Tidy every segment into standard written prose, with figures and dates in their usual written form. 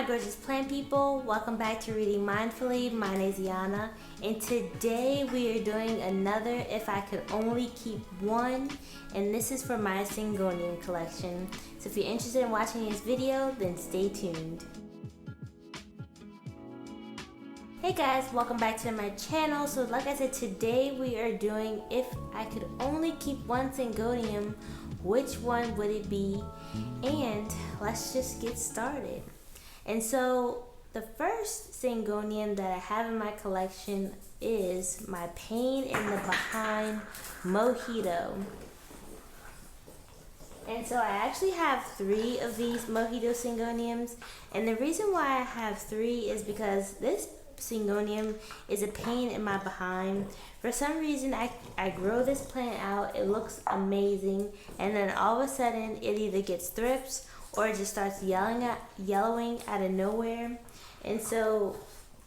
my gorgeous plant people, welcome back to Reading Mindfully. My name is Yana, and today we are doing another If I Could Only Keep One, and this is for my Syngonium collection. So if you're interested in watching this video, then stay tuned. Hey guys, welcome back to my channel. So like I said, today we are doing If I Could Only Keep One Syngonium, which one would it be? And let's just get started. And so the first Syngonium that I have in my collection is my Pain in the Behind Mojito. And so I actually have 3 of these Mojito Syngoniums, and the reason why I have 3 is because this Syngonium is a pain in my behind. For some reason I grow this plant out, it looks amazing, and then all of a sudden it either gets thrips or it just starts yellowing out of nowhere. And so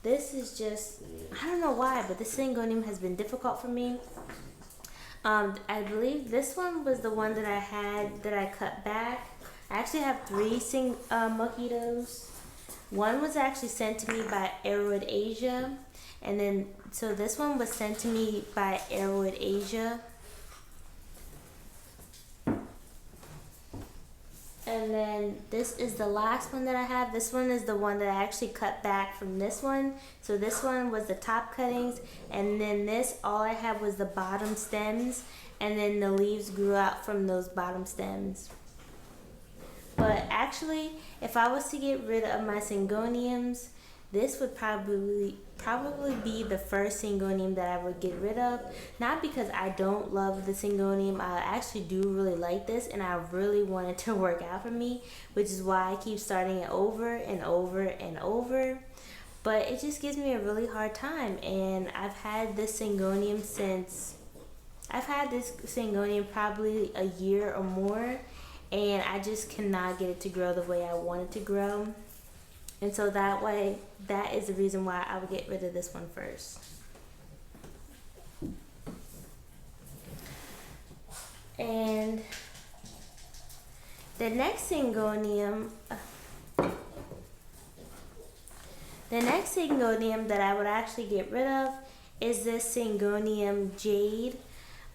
this is just, I don't know why, but this Syngonium has been difficult for me. I believe this one was the one that I had that I cut back. I actually have 3 mojitos. One was actually sent to me by Auritum Asia, and then so this one was sent to me by Auritum Asia. And then this is the last one that I have. This one is the one that I actually cut back from this one. So this one was the top cuttings, and then this, all I had was the bottom stems, and then the leaves grew out from those bottom stems. But actually, if I was to get rid of my Syngoniums, this would probably be the first Syngonium that I would get rid of. Not because I don't love the Syngonium, I actually do really like this, and I really want it to work out for me, which is why I keep starting it over and over and over. But it just gives me a really hard time, and I've had this Syngonium probably a year or more, and I just cannot get it to grow the way I want it to grow. And so that is the reason why I would get rid of this one first. And the next Syngonium that I would actually get rid of is this Syngonium Jade,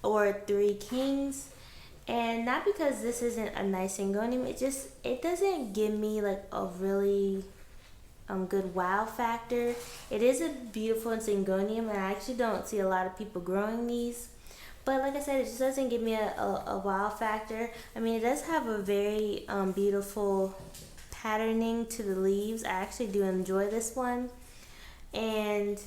or 3 Kings. And not because this isn't a nice Syngonium, it doesn't give me like a really good wow factor. It is a beautiful Syngonium, and I actually don't see a lot of people growing these. But like I said, it just doesn't give me a wow factor. I mean, it does have a very beautiful patterning to the leaves. I actually do enjoy this one. And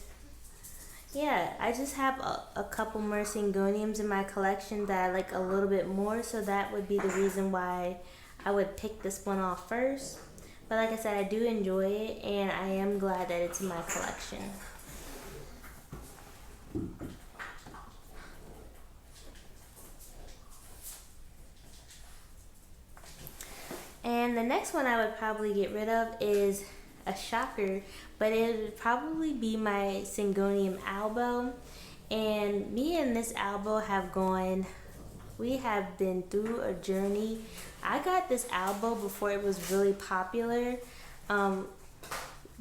yeah, I just have a couple more Syngoniums in my collection that I like a little bit more, so that would be the reason why I would pick this one off first. But like I said, I do enjoy it, and I am glad that it's in my collection. And the next one I would probably get rid of is a shocker, but it would probably be my Syngonium albo. And me and this albo we have been through a journey. I got this albo before it was really popular,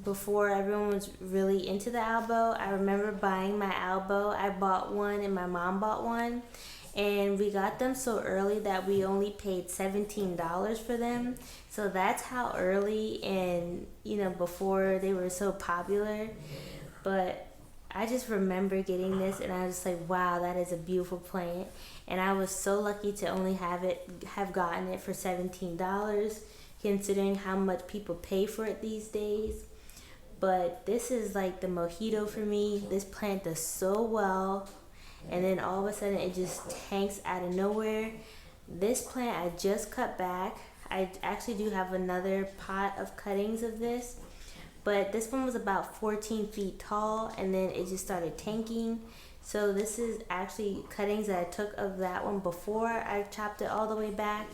before everyone was really into the albo. I remember buying my albo. I bought one and my mom bought one, and we got them so early that we only paid $17 for them. So that's how early, and before they were so popular. But I just remember getting this, and I was just like, wow, that is a beautiful plant. And I was so lucky to only have gotten it for $17, considering how much people pay for it these days. But this is like the mojito for me. This plant does so well, and then all of a sudden it just tanks out of nowhere. This plant I just cut back. I actually do have another pot of cuttings of this, but this one was about 14 feet tall, and then it just started tanking. So this is actually cuttings that I took of that one before I chopped it all the way back.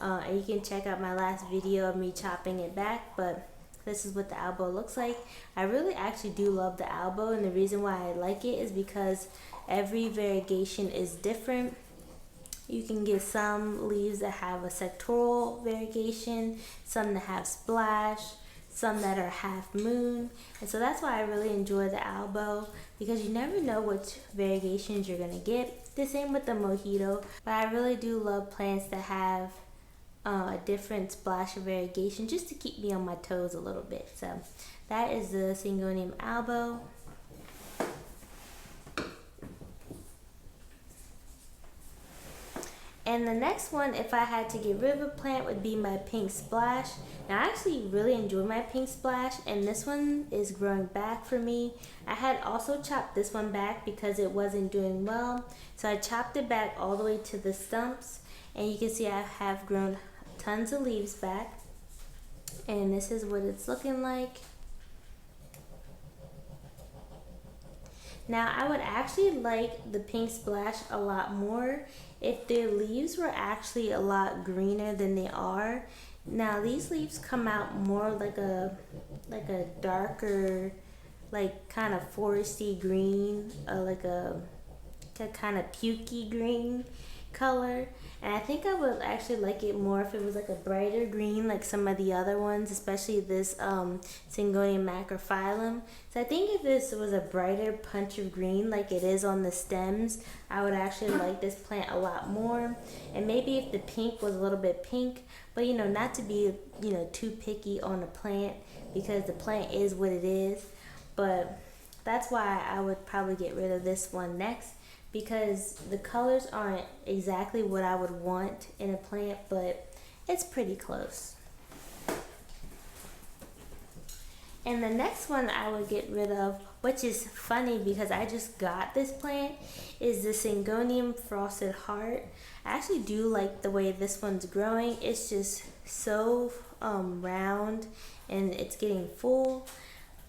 And you can check out my last video of me chopping it back, but this is what the albo looks like. I really actually do love the albo, and the reason why I like it is because every variegation is different. You can get some leaves that have a sectoral variegation, some that have splash, some that are half moon. And so that's why I really enjoy the albo, because you never know which variegations you're gonna get. The same with the mojito, but I really do love plants that have a different splash of variegation just to keep me on my toes a little bit. So that is the Syngonium albo. And the next one, if I had to get rid of a plant, would be my pink splash. Now I actually really enjoy my pink splash, and this one is growing back for me. I had also chopped this one back because it wasn't doing well. So I chopped it back all the way to the stumps, and you can see I have grown tons of leaves back. And this is what it's looking like. Now I would actually like the pink splash a lot more if their leaves were actually a lot greener than they are. Now these leaves come out more like a darker, like kind of foresty green, like a kind of pukey green color. And I think I would actually like it more if it was like a brighter green, like some of the other ones, especially this Syngonium macrophyllum. So I think if this was a brighter punch of green like it is on the stems, I would actually like this plant a lot more. And maybe if the pink was a little bit pink, but you know, not to be, you know, too picky on a plant, because the plant is what it is. But that's why I would probably get rid of this one next, because the colors aren't exactly what I would want in a plant, but it's pretty close. And the next one I would get rid of, which is funny because I just got this plant, is the Syngonium frosted heart. I actually do like the way this one's growing. It's just so round and it's getting full.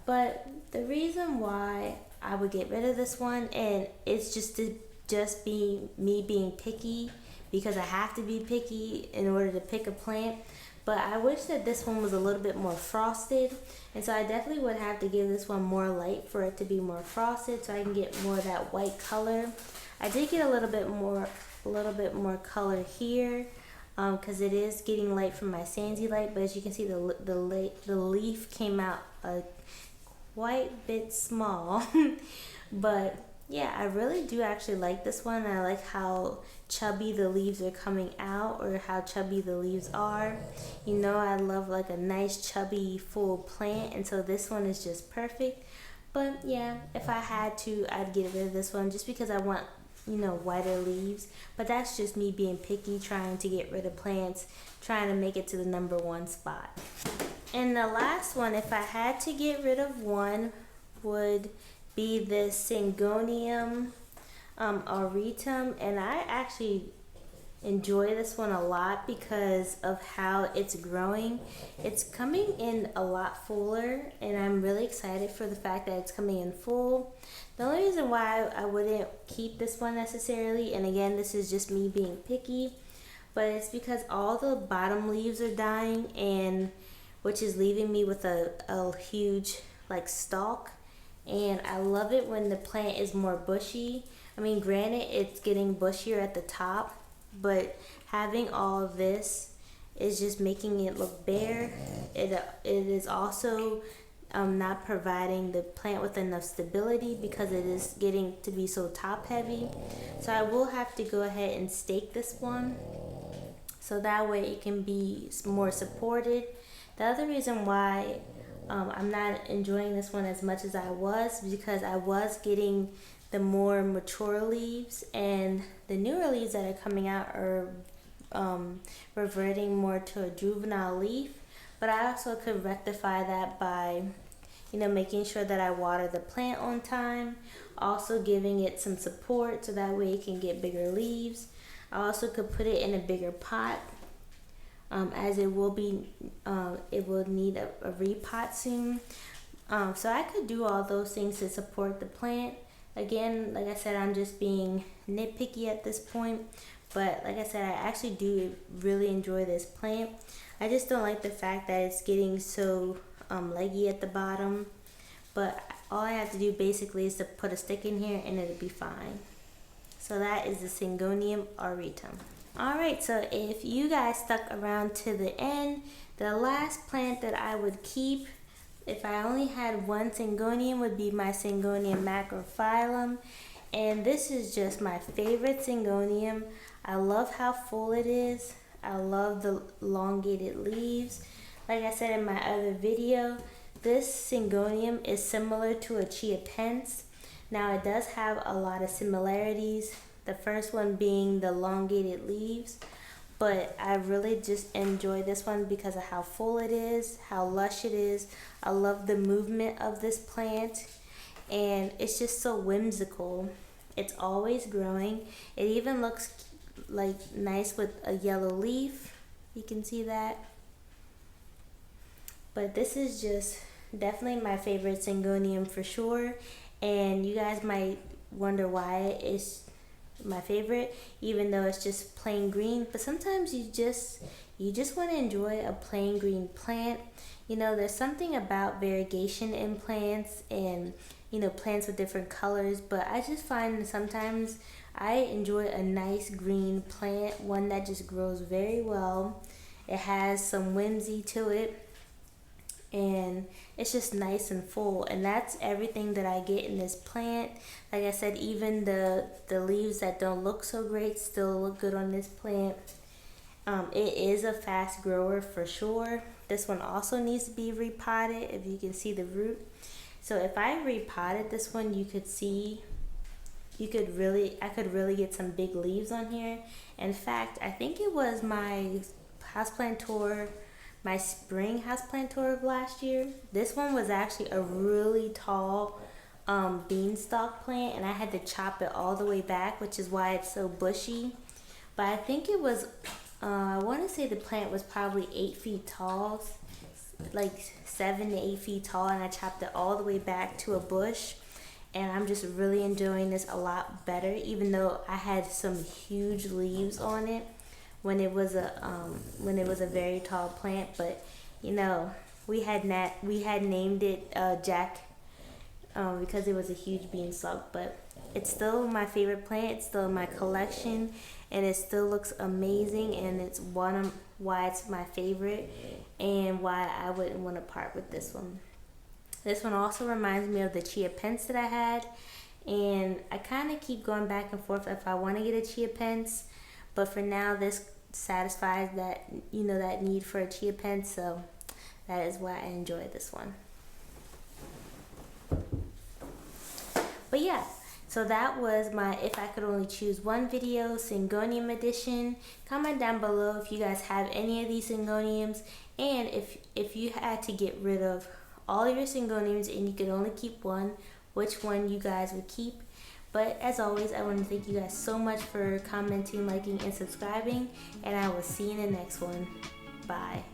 But the reason why I would get rid of this one, and it's just me being picky, because I have to be picky in order to pick a plant. But I wish that this one was a little bit more frosted, and so I definitely would have to give this one more light for it to be more frosted, so I can get more of that white color. I did get a little bit more color here, because it is getting light from my Sandy light. But as you can see, the leaf came out quite bit small. But yeah, I really do actually like this one. I like how chubby the leaves are coming out, or how chubby the leaves are. You know, I love like a nice chubby full plant, and so this one is just perfect. But yeah, if I had to, I'd get rid of this one just because I want, you know, whiter leaves. But that's just me being picky, trying to get rid of plants, trying to make it to the #1 spot. And the last one, if I had to get rid of one, would be the Syngonium auritum. And I actually enjoy this one a lot because of how it's growing. It's coming in a lot fuller, and I'm really excited for the fact that it's coming in full. The only reason why I wouldn't keep this one necessarily, and again, this is just me being picky, but it's because all the bottom leaves are dying, and which is leaving me with a huge like stalk. And I love it when the plant is more bushy. I mean, granted, it's getting bushier at the top, but having all of this is just making it look bare. It is also not providing the plant with enough stability because it is getting to be so top heavy. So I will have to go ahead and stake this one, so that way it can be more supported. The other reason why I'm not enjoying this one as much as I was, because I was getting the more mature leaves, and the newer leaves that are coming out are reverting more to a juvenile leaf. But I also could rectify that by, you know, making sure that I water the plant on time, also giving it some support so that way it can get bigger leaves. I also could put it in a bigger pot, as it will need a repot soon. So I could do all those things to support the plant. Again, like I said, I'm just being nitpicky at this point, but like I said, I actually do really enjoy this plant. I just don't like the fact that it's getting so leggy at the bottom, but all I have to do basically is to put a stick in here and it'll be fine. So that is the Syngonium auritum. Alright, so if you guys stuck around to the end, the last plant that I would keep if I only had one Syngonium, would be my Syngonium macrophyllum. And this is just my favorite Syngonium. I love how full it is. I love the elongated leaves. Like I said in my other video, this Syngonium is similar to a chia pens. Now it does have a lot of similarities. The first one being the elongated leaves. But I really just enjoy this one because of how full it is, how lush it is. I love the movement of this plant, and it's just so whimsical. It's always growing. It even looks like nice with a yellow leaf. You can see that. But this is just definitely my favorite Syngonium for sure. And you guys might wonder why it's my favorite, even though it's just plain green. But sometimes you just want to enjoy a plain green plant. You know, there's something about variegation in plants, and you know, plants with different colors. But I just find sometimes I enjoy a nice green plant, one that just grows very well. It has some whimsy to it, and it's just nice and full, and that's everything that I get in this plant. Like I said, even the leaves that don't look so great still look good on this plant. It is a fast grower for sure. This one also needs to be repotted, if you can see the root. So if I repotted this one, you could see, I could really get some big leaves on here. In fact, I think it was my houseplant tour, my spring houseplant tour of last year. This one was actually a really tall beanstalk plant, and I had to chop it all the way back, which is why it's so bushy. But I think it was, I want to say the plant was probably 8 feet tall, like 7 to 8 feet tall, and I chopped it all the way back to a bush. And I'm just really enjoying this a lot better, even though I had some huge leaves on it when it was a very tall plant. But you know, we had named it Jack because it was a huge beanstalk. But it's still my favorite plant. It's still in my collection, and it still looks amazing. And it's why it's my favorite, and why I wouldn't want to part with this one. This one also reminds me of the chia pens that I had, and I kind of keep going back and forth if I want to get a chia pens. But for now, this satisfies that, you know, that need for a chia pen, so that is why I enjoy this one. But yeah, so that was my If I Could Only Choose One video, Syngonium edition. Comment down below if you guys have any of these Syngoniums, and if you had to get rid of all your Syngoniums and you could only keep one, which one you guys would keep. But as always, I want to thank you guys so much for commenting, liking, and subscribing, and I will see you in the next one. Bye.